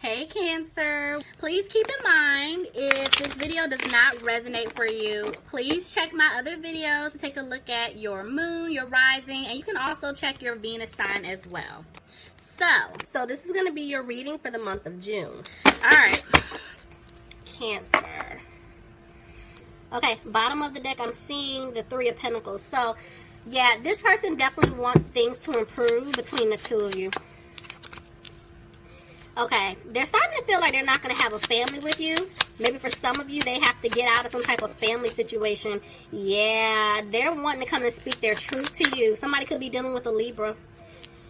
Hey Cancer, please keep in mind if this video does not resonate for you, please check my other videos to take a look at your moon, your rising, and you can also check your Venus sign as well. So this is going to be your reading for the month of June. Alright, Cancer. Okay, bottom of the deck, I'm seeing the Three of Pentacles. So, yeah, this person definitely wants things to improve between the two of you. Okay, they're starting to feel like they're not going to have a family with you. Maybe for some of you, they have to get out of some type of family situation. Yeah, they're wanting to come and speak their truth to you. Somebody could be dealing with a Libra.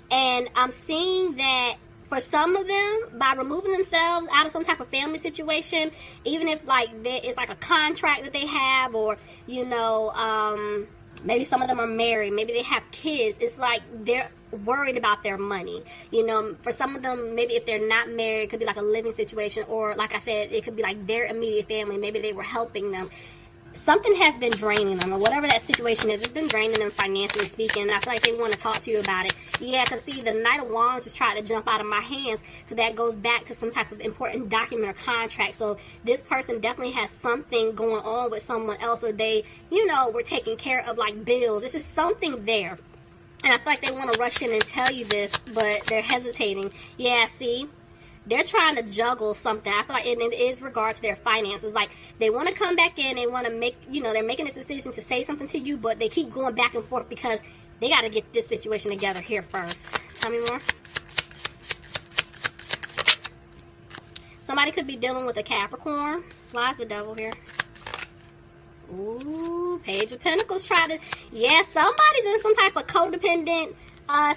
And I'm seeing that for some of them, by removing themselves out of some type of family situation, even if like it's like a contract that they have, or, you know, maybe some of them are married, maybe they have kids, it's like they're worried about their money. You know, for some of them, maybe if they're not married, it could be like a living situation, or like I said, it could be like their immediate family. Maybe they were helping them. Something has been draining them, or whatever that situation is, it's been draining them financially speaking, and I feel like they want to talk to you about it. Yeah, because see, the Knight of Wands just tried to jump out of my hands, so that goes back to some type of important document or contract. So this person definitely has something going on with someone else, or they, you know, were taking care of like bills. It's just something there. And I feel like they want to rush in and tell you this, but they're hesitating. Yeah, see? They're trying to juggle something. I feel like it is regard to their finances. Like, they want to come back in. They want to make, you know, they're making this decision to say something to you, but they keep going back and forth because they got to get this situation together here first. Tell me more. Somebody could be dealing with a Capricorn. Why is the Devil here? Ooh, Page of Pentacles try to... Yeah, somebody's in some type of codependent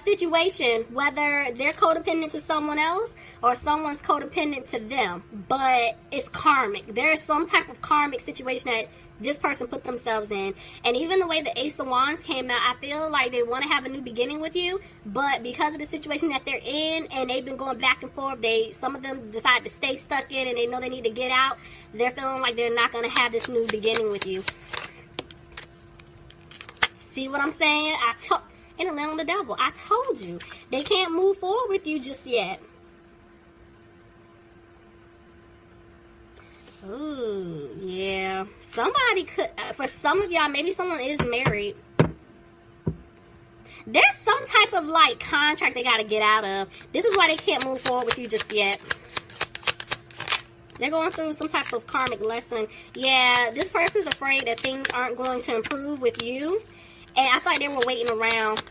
situation, whether they're codependent to someone else or someone's codependent to them, but it's karmic. There is some type of karmic situation that this person put themselves in. And even the way the Ace of Wands came out, I feel like they want to have a new beginning with you, but because of the situation that they're in and they've been going back and forth, some of them decide to stay stuck in and they know they need to get out. They're feeling like they're not going to have this new beginning with you. See what I'm saying? And a land on the Devil. I told you. They can't move forward with you just yet. Ooh, yeah. Somebody could, for some of y'all, maybe someone is married. There's some type of, like, contract they got to get out of. This is why they can't move forward with you just yet. They're going through some type of karmic lesson. Yeah, this person's afraid that things aren't going to improve with you. And I feel like they were waiting around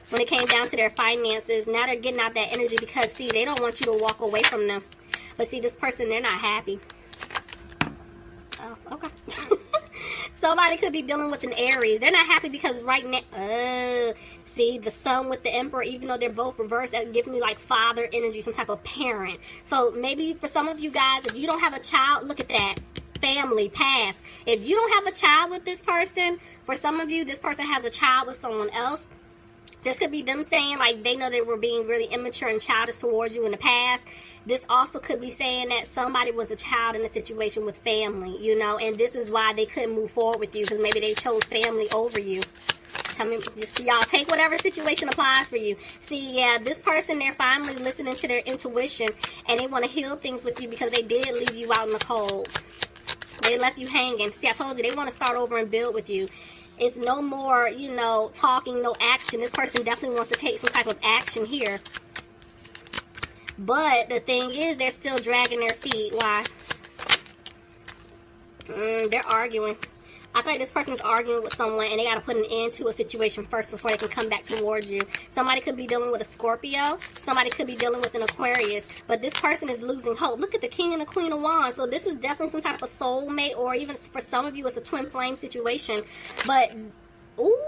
when it came down to their finances. Now they're getting out that energy because, see, they don't want you to walk away from them. But, see, this person, they're not happy. Oh, okay. Somebody could be dealing with an Aries. They're not happy because right now, see, the Sun with the Emperor, even though they're both reversed, that gives me like father energy, some type of parent. So maybe for some of you guys, if you don't have a child, look at that. Family, past. If you don't have a child with this person, for some of you, this person has a child with someone else. This could be them saying like they know they were being really immature and childish towards you in the past. This also could be saying that somebody was a child in a situation with family, you know, and this is why they couldn't move forward with you because maybe they chose family over you. Tell me, just y'all take whatever situation applies for you. See, yeah, this person, they're finally listening to their intuition and they want to heal things with you because they did leave you out in the cold. They left you hanging. See, I told you, they want to start over and build with you. It's no more, you know, talking, no action. This person definitely wants to take some type of action here. But the thing is, they're still dragging their feet. Why? They're arguing. I feel like this person's arguing with someone and they got to put an end to a situation first before they can come back towards you. Somebody could be dealing with a Scorpio. Somebody could be dealing with an Aquarius. But this person is losing hope. Look at the King and the Queen of Wands. So this is definitely some type of soulmate, or even for some of you, it's a twin flame situation. But, ooh,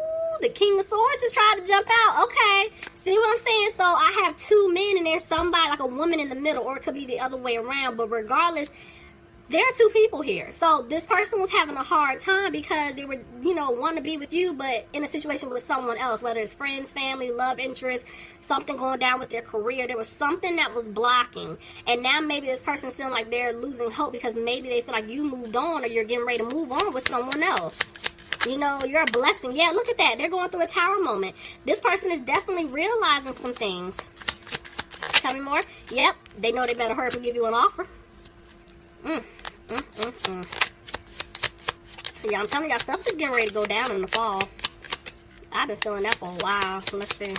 the King of Swords just tried to jump out. Okay. See what I'm saying? So I have two men and there's somebody, like a woman in the middle, or it could be the other way around. But regardless, there are two people here. So this person was having a hard time because they were, you know, wanting to be with you, but in a situation with someone else, whether it's friends, family, love interest, something going down with their career. There was something that was blocking. And now maybe this person's feeling like they're losing hope because maybe they feel like you moved on or you're getting ready to move on with someone else. You know, you're a blessing. Yeah, look at that. They're going through a tower moment. This person is definitely realizing some things. Tell me more. Yep. they know they better hurry up and give you an offer. Yeah, I'm telling y'all, stuff is getting ready to go down in the fall. I've been feeling that for a while. Let's see.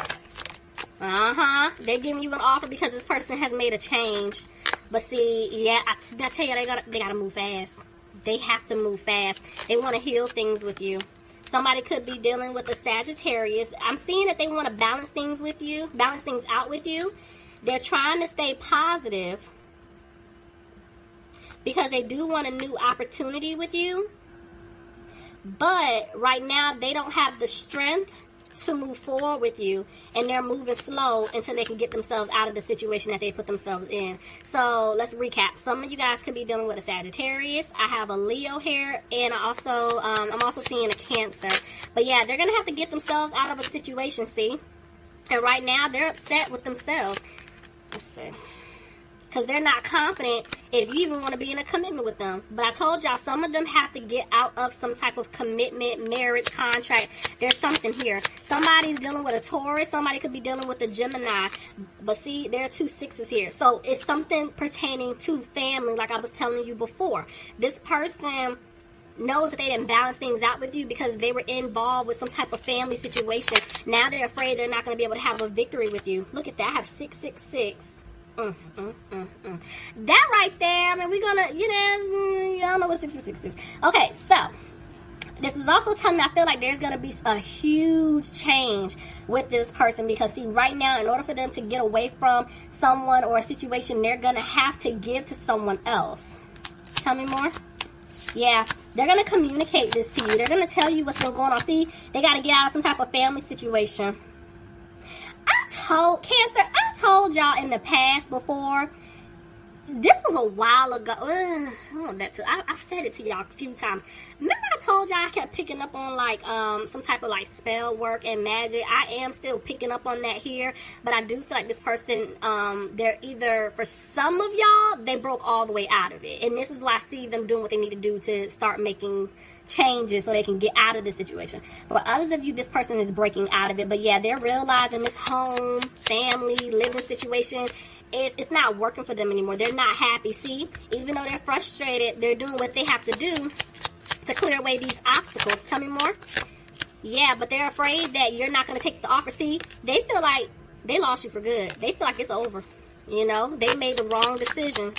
They're giving you an offer because this person has made a change. But see, yeah, I tell you, they gotta move fast. They have to move fast. They want to heal things with you. Somebody could be dealing with a Sagittarius. I'm seeing that they want to balance things with you, balance things out with you. They're trying to stay positive because they do want a new opportunity with you. But right now, they don't have the strength to move forward with you, and they're moving slow until they can get themselves out of the situation that they put themselves in. So let's recap. Some of you guys could be dealing with a Sagittarius. I have a Leo here, and I'm also seeing a Cancer. But yeah, they're gonna have to get themselves out of a situation. See, and right now they're upset with themselves. Let's see. Because they're not confident if you even want to be in a commitment with them. But I told y'all, some of them have to get out of some type of commitment, marriage, contract. There's something here. Somebody's dealing with a Taurus. Somebody could be dealing with a Gemini. But see, there are 2 6s here. So it's something pertaining to family, like I was telling you before. This person knows that they didn't balance things out with you because they were involved with some type of family situation. Now they're afraid they're not going to be able to have a victory with you. Look at that. I have 666. That right there, I mean, we're gonna, y'all know what 66 is. Okay, so this is also telling me I feel like there's gonna be a huge change with this person because see, right now, in order for them to get away from someone or a situation, they're gonna have to give to someone else. Tell me more. Yeah, they're gonna communicate this to you. They're gonna tell you what's going on. See, they gotta get out of some type of family situation. Cancer, I told y'all in the past before, this was a while ago. I've said it to y'all a few times. Remember I told y'all I kept picking up on like some type of like spell work and magic. I am still picking up on that here, but I do feel like this person, they're either, for some of y'all, they broke all the way out of it. And this is why I see them doing what they need to do to start making changes so they can get out of this situation. For others of you, this person is breaking out of it. But yeah, they're realizing this home, family, living situation, it's not working for them anymore. They're not happy. See, even though they're frustrated, they're doing what they have to do to clear away these obstacles. Tell me more. Yeah, but they're afraid that you're not going to take the offer. See, they feel like they lost you for good. They feel like it's over. They made the wrong decision.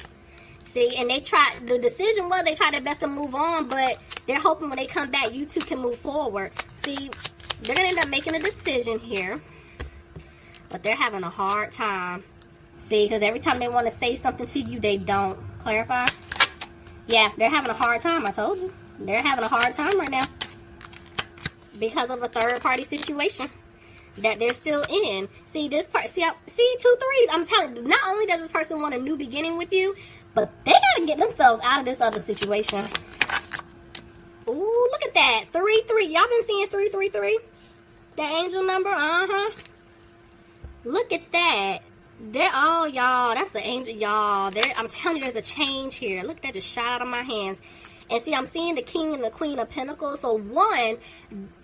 See, and the decision was they tried their best to move on, but they're hoping when they come back, you two can move forward. See, they're going to end up making a decision here, but they're having a hard time. See, because every time they want to say something to you, they don't. Clarify? Yeah, they're having a hard time, I told you. They're having a hard time right now because of a third-party situation that they're still in. See, this part, see 2 3s. I'm telling you, not only does this person want a new beginning with you, but they gotta get themselves out of this other situation. Ooh, look at that. 3 3. Y'all been seeing 3 3 3? That angel number? Look at that. Y'all. That's the angel, y'all. I'm telling you, there's a change here. Look at that, just shot out of my hands. And see, I'm seeing the King and the Queen of Pentacles. So one,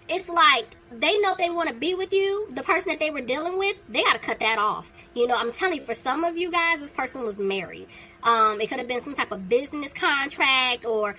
it's like they know if they want to be with you, the person that they were dealing with, they got to cut that off. I'm telling you, for some of you guys, this person was married. It could have been some type of business contract or,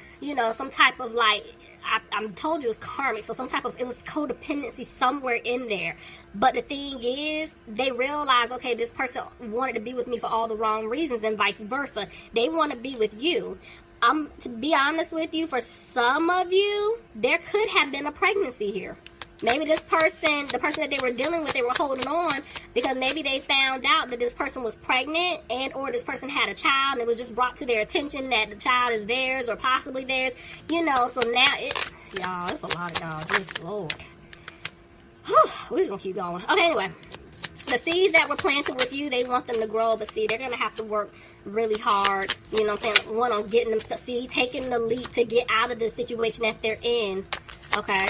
some type of like, I told you it was karmic. So it was codependency somewhere in there. But the thing is, they realize, okay, this person wanted to be with me for all the wrong reasons and vice versa. They want to be with you. To be honest with you, for some of you, there could have been a pregnancy here. Maybe this person, the person that they were dealing with, they were holding on because maybe they found out that this person was pregnant and or this person had a child and it was just brought to their attention that the child is theirs or possibly theirs. So now y'all, it's a lot of y'all. Just Lord. We're just going to keep going. Okay, anyway. The seeds that were planted with you, they want them to grow, but see, they're going to have to work really hard, one on getting them, taking the leap to get out of the situation that they're in, okay?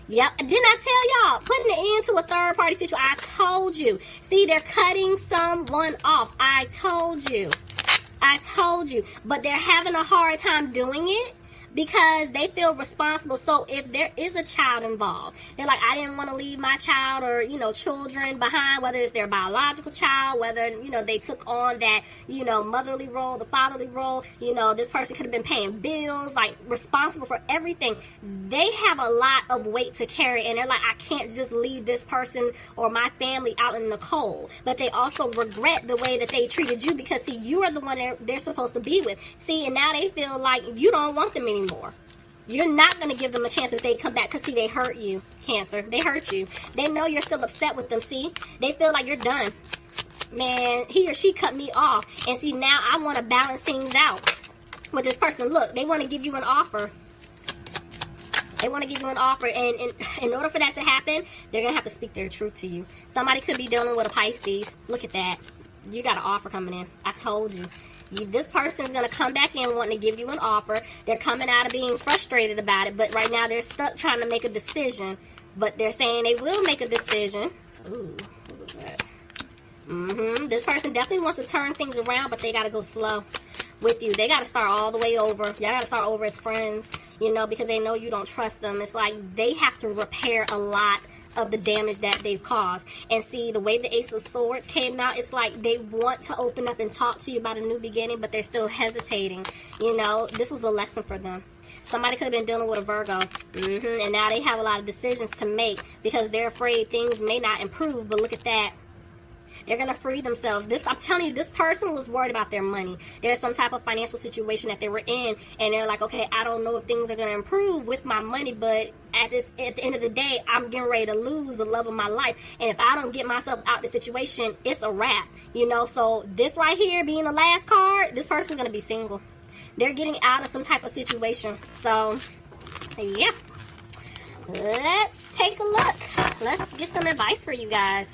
Yep, didn't I tell y'all? Putting an end to a third-party situation. I told you. See, they're cutting someone off. I told you. But they're having a hard time doing it because they feel responsible. So if there is a child involved, they're like, I didn't want to leave my child or, you know, children behind, whether it's their biological child, whether, you know, they took on that, you know, motherly role, the fatherly role, you know, this person could have been paying bills, like responsible for everything. They have a lot of weight to carry, and they're like, I can't just leave this person or my family out in the cold. But they also regret the way that they treated you, because see, you are the one they're supposed to be with. See, and now they feel like you don't want them anymore. You're not going to give them a chance if they come back, because see, they hurt you, Cancer. They hurt you. They know you're still upset with them. See, they feel like you're done. Man, he or she cut me off, and see, now I want to balance things out with this person. Look, they want to give you an offer. They want to give you an offer, and in order for that to happen, they're going to have to speak their truth to you. Somebody could be dealing with a Pisces. Look at that. You got an offer coming in. I told you. This person is going to come back in wanting to give you an offer. They're coming out of being frustrated about it, but right now they're stuck trying to make a decision. But they're saying they will make a decision. Ooh, look at that. This person definitely wants to turn things around, but they got to go slow with you. They got to start all the way over. Y'all got to start over as friends, you know, because they know you don't trust them. It's like they have to repair a lot of the damage that they've caused. And see, the way the Ace of Swords came out, it's like they want to open up and talk to you about a new beginning, but they're still hesitating. You know, this was a lesson for them. Somebody could have been dealing with a Virgo. And now they have a lot of decisions to make because they're afraid things may not improve. But look at that. They're going to free themselves. I'm telling you, this person was worried about their money. There's some type of financial situation that they were in, and they're like, okay, I don't know if things are going to improve with my money, but at the end of the day, I'm getting ready to lose the love of my life. And if I don't get myself out of the situation, it's a wrap, you know? So this right here being the last card, this person's going to be single. They're getting out of some type of situation. So, yeah. Let's take a look. Let's get some advice for you guys.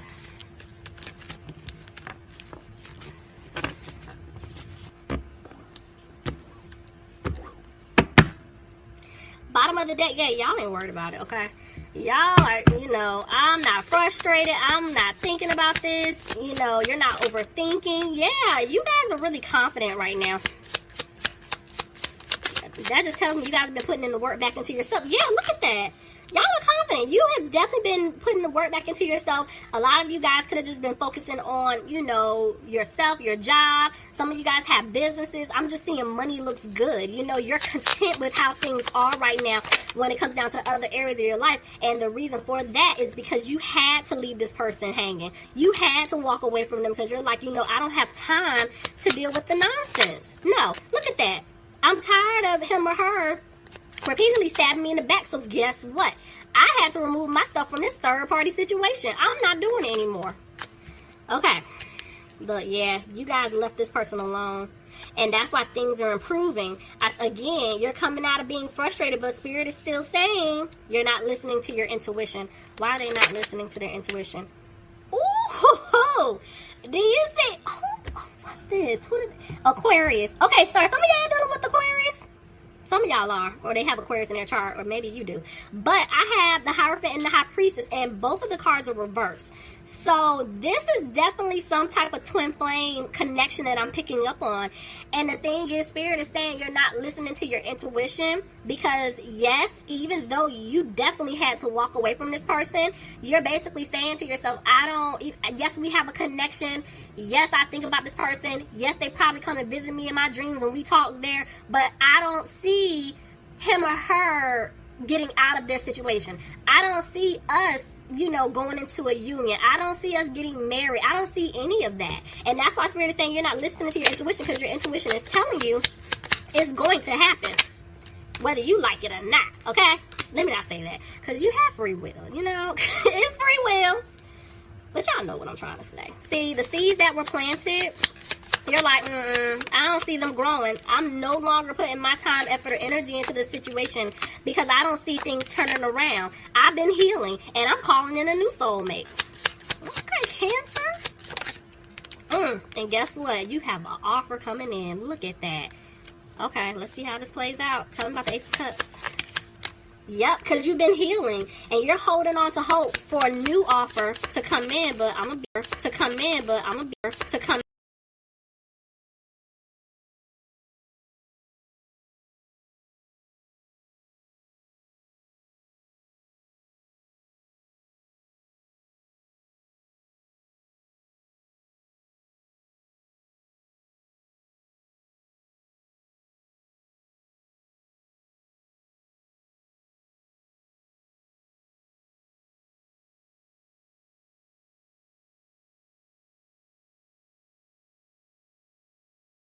Bottom of the deck, yeah, y'all ain't worried about it, okay? Y'all are, you know, I'm not frustrated. I'm not thinking about this. You know, you're not overthinking. Yeah, you guys are really confident right now. That just tells me you guys have been putting in the work back into yourself. Yeah, look at that. Y'all are confident. You have definitely been putting the work back into yourself. A lot of you guys could have just been focusing on, you know, yourself, your job. Some of you guys have businesses. I'm just seeing money looks good. You know, you're content with how things are right now when it comes down to other areas of your life. And the reason for that is because you had to leave this person hanging. You had to walk away from them because you're like, you know, I don't have time to deal with the nonsense. No, look at that. I'm tired of him or her repeatedly stabbing me in the back. So guess what? I had to remove myself from this third party situation. I'm not doing it anymore. Okay. But yeah, you guys left this person alone. And that's why things are improving. Again, you're coming out of being frustrated, but Spirit is still saying you're not listening to your intuition. Why are they not listening to their intuition? Ooh, do you see? Oh, what's this? Aquarius. Okay, sir, some of y'all dealing with Aquarius? Some of y'all are, or they have Aquarius in their chart, or maybe you do. But I have the Hierophant and the High Priestess, and both of the cards are reversed. So this is definitely some type of twin flame connection that I'm picking up on. And the thing is, Spirit is saying you're not listening to your intuition because, yes, even though you definitely had to walk away from this person, you're basically saying to yourself, yes, we have a connection. Yes, I think about this person. Yes, they probably come and visit me in my dreams and we talk there. But I don't see him or her getting out of their situation. I don't see us, you know, going into a union. I don't see us getting married. I don't see any of that. And that's why Spirit is saying you're not listening to your intuition because your intuition is telling you it's going to happen, whether you like it or not, okay? Let me not say that because you have free will, you know? It's free will. But y'all know what I'm trying to say. See, the seeds that were planted, you're like, I don't see them growing. I'm no longer putting my time, effort, or energy into this situation because I don't see things turning around. I've been healing, and I'm calling in a new soulmate. Okay, Cancer. And guess what? You have an offer coming in. Look at that. Okay, let's see how this plays out. Tell me about the Ace of Cups. Yep, because you've been healing and you're holding on to hope for a new offer to come in, but I'm gonna be to come